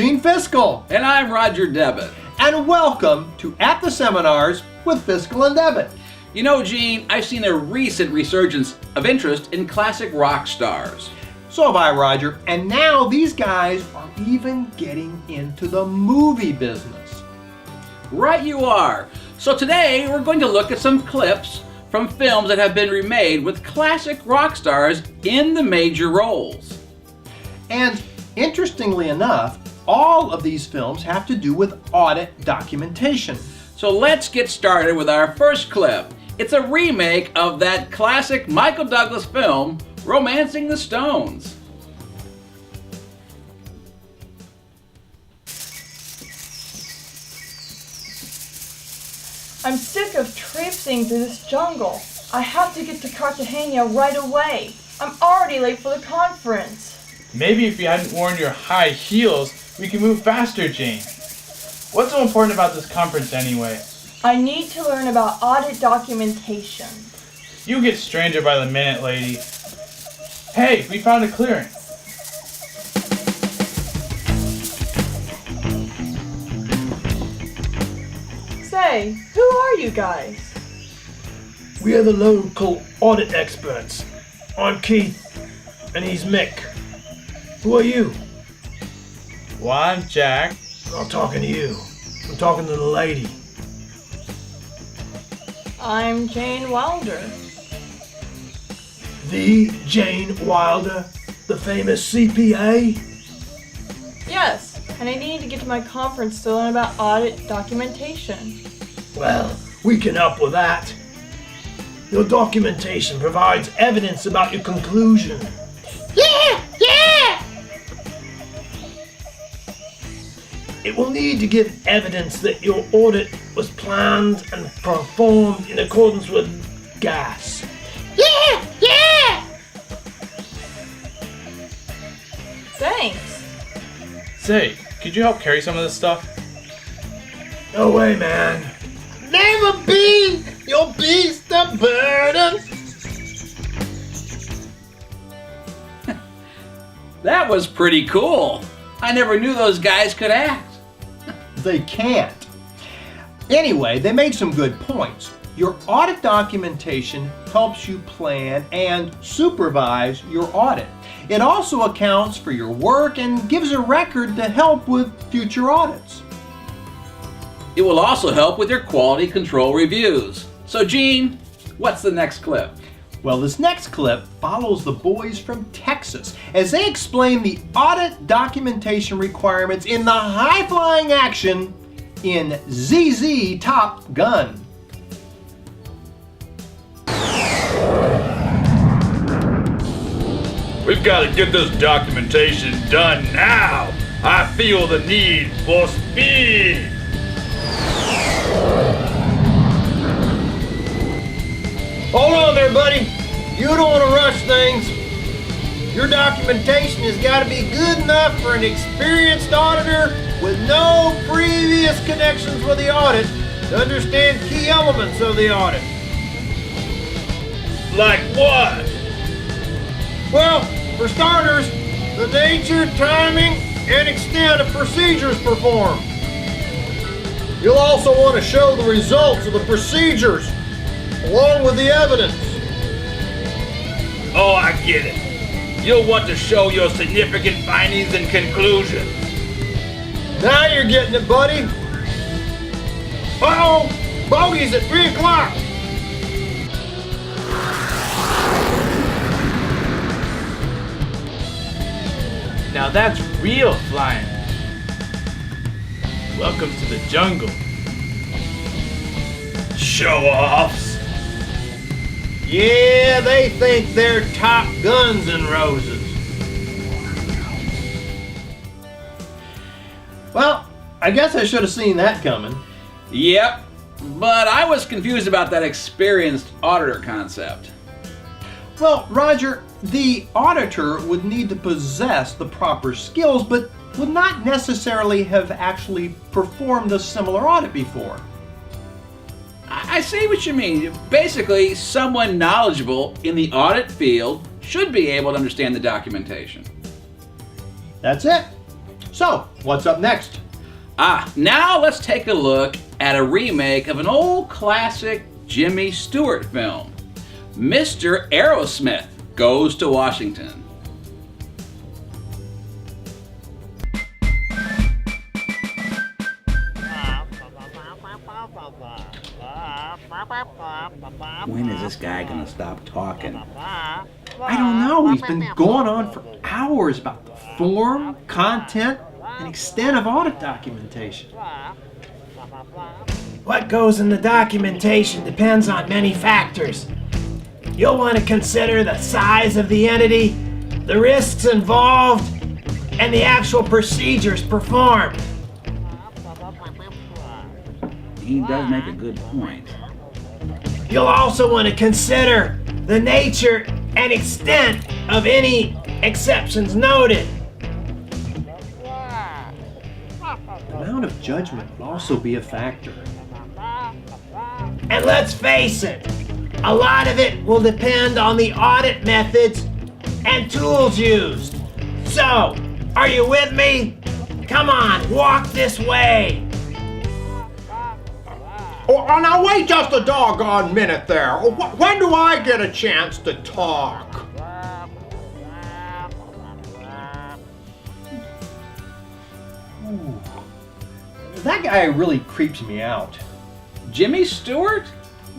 Gene Fiscal. And I'm Roger Debit. And welcome to At the Seminars with Fiscal and Debit. You know, Gene, I've seen a recent resurgence of interest in classic rock stars. So have I, Roger. And now these guys are even getting into the movie business. Right you are. So today we're going to look at some clips from films that have been remade with classic rock stars in the major roles. And interestingly enough, all of these films have to do with audit documentation. So let's get started with our first clip. It's a remake of that classic Michael Douglas film, Romancing the Stones. I'm sick of traipsing through this jungle. I have to get to Cartagena right away. I'm already late for the conference. Maybe if you hadn't worn your high heels, we could move faster, Jane. What's so important about this conference anyway? I need to learn about audit documentation. You get stranger by the minute, lady. Hey, we found a clearing. Say, who are you guys? We are the local audit experts. I'm Keith, and he's Mick. Who are you? Well, I'm Jack. I'm not talking to you. I'm talking to the lady. I'm Jane Wilder. The Jane Wilder, the famous CPA? Yes, and I need to get to my conference to learn about audit documentation. Well, we can help with that. Your documentation provides evidence about your conclusion. Yeah! It will need to give evidence that your audit was planned and performed in accordance with GAS. Yeah! Thanks. Say, could you help carry some of this stuff? No way, man. Never be your beast of burden. That was pretty cool. I never knew those guys could act. They can't. Anyway, they made some good points. Your audit documentation helps you plan and supervise your audit. It also accounts for your work and gives a record to help with future audits. It will also help with your quality control reviews. So Gene, what's the next clip? Well, this next clip follows the boys from Texas as they explain the audit documentation requirements in the high-flying action in ZZ Top Gun. We've got to get this documentation done now. I feel the need for speed. Hold on there, buddy. You don't want to rush things. Your documentation has got to be good enough for an experienced auditor with no previous connections with the audit to understand key elements of the audit. Like what? Well, for starters, the nature, timing, and extent of procedures performed. You'll also want to show the results of the procedures along with the evidence. Oh, I get it. You'll want to show your significant findings and conclusions. Now you're getting it, buddy. Uh-oh, bogey's at 3 o'clock. Now that's real flying. Welcome to the jungle. Show-offs. Yeah, they think they're top guns and roses. Well, I guess I should have seen that coming. Yep, but I was confused about that experienced auditor concept. Well, Roger, the auditor would need to possess the proper skills, but would not necessarily have actually performed a similar audit before. I see what you mean. Basically, someone knowledgeable in the audit field should be able to understand the documentation. That's it. So, what's up next? Now let's take a look at a remake of an old classic Jimmy Stewart film. Mr. Aerosmith Goes to Washington. When is this guy gonna stop talking? I don't know. He's been going on for hours about the form, content, and extent of audit documentation. What goes in the documentation depends on many factors. You'll want to consider the size of the entity, the risks involved, and the actual procedures performed. He does make a good point. You'll also want to consider the nature and extent of any exceptions noted. The amount of judgment will also be a factor. And let's face it, a lot of it will depend on the audit methods and tools used. So, are you with me? Come on, walk this way. Oh, now wait just a doggone minute there. When do I get a chance to talk? Ooh. That guy really creeps me out. Jimmy Stewart?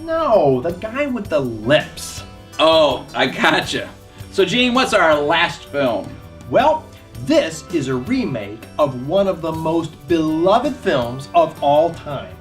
No, the guy with the lips. Oh, I gotcha. So Gene, what's our last film? Well, this is a remake of one of the most beloved films of all time.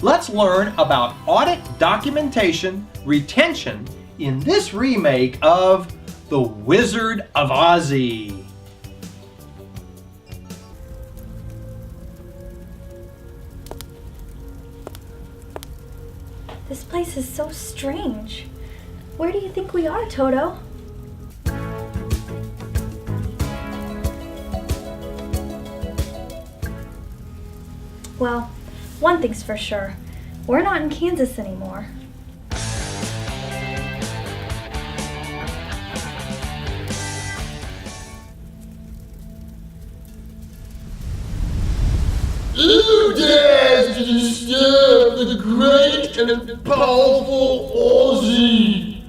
Let's learn about audit documentation retention in this remake of The Wizard of Ozzy. This place is so strange. Where do you think we are, Toto? Well, one thing's for sure. We're not in Kansas anymore. Who dares to disturb the great and powerful Ozzy?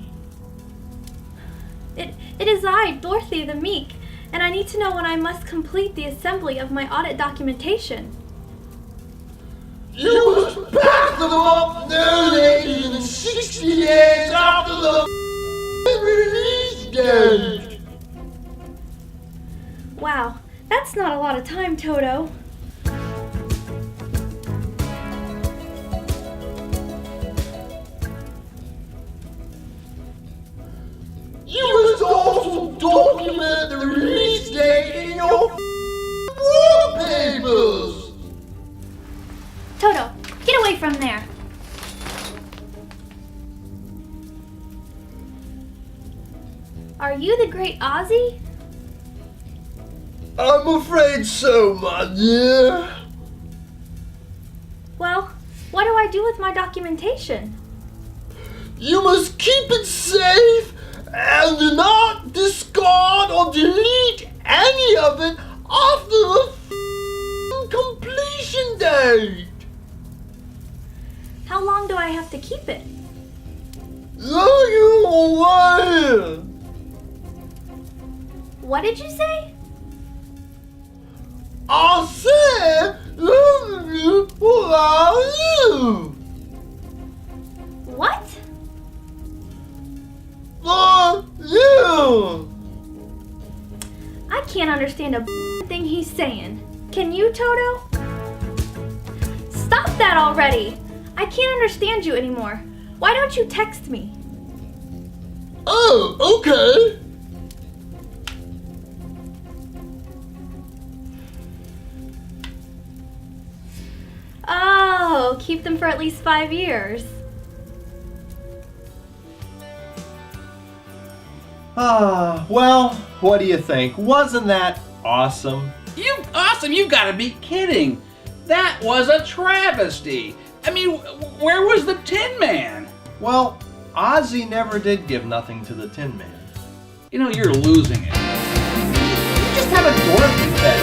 It is I, Dorothy the Meek, and I need to know when I must complete the assembly of my audit documentation. You must pack them up no later than 60 days after the release date. Wow, that's not a lot of time, Toto. You must also document the release date in your work papers. Toto, get away from there. Are you the great Ozzy? I'm afraid so, my dear. Well, what do I do with my documentation? You must keep it safe and do not discard or delete any of it after the completion date. How long do I have to keep it? Though you away. What did you say? I said, love you for you. What? For you. I can't understand a thing he's saying. Can you, Toto? Stop that already! I can't understand you anymore. Why don't you text me? Oh, okay. Oh, keep them for at least 5 years. Well, what do you think? Wasn't that awesome? Awesome, you gotta be kidding. That was a travesty. I mean, where was the Tin Man? Well, Ozzy never did give nothing to the Tin Man. You know, you're losing it. You just have a Dorothy fetish.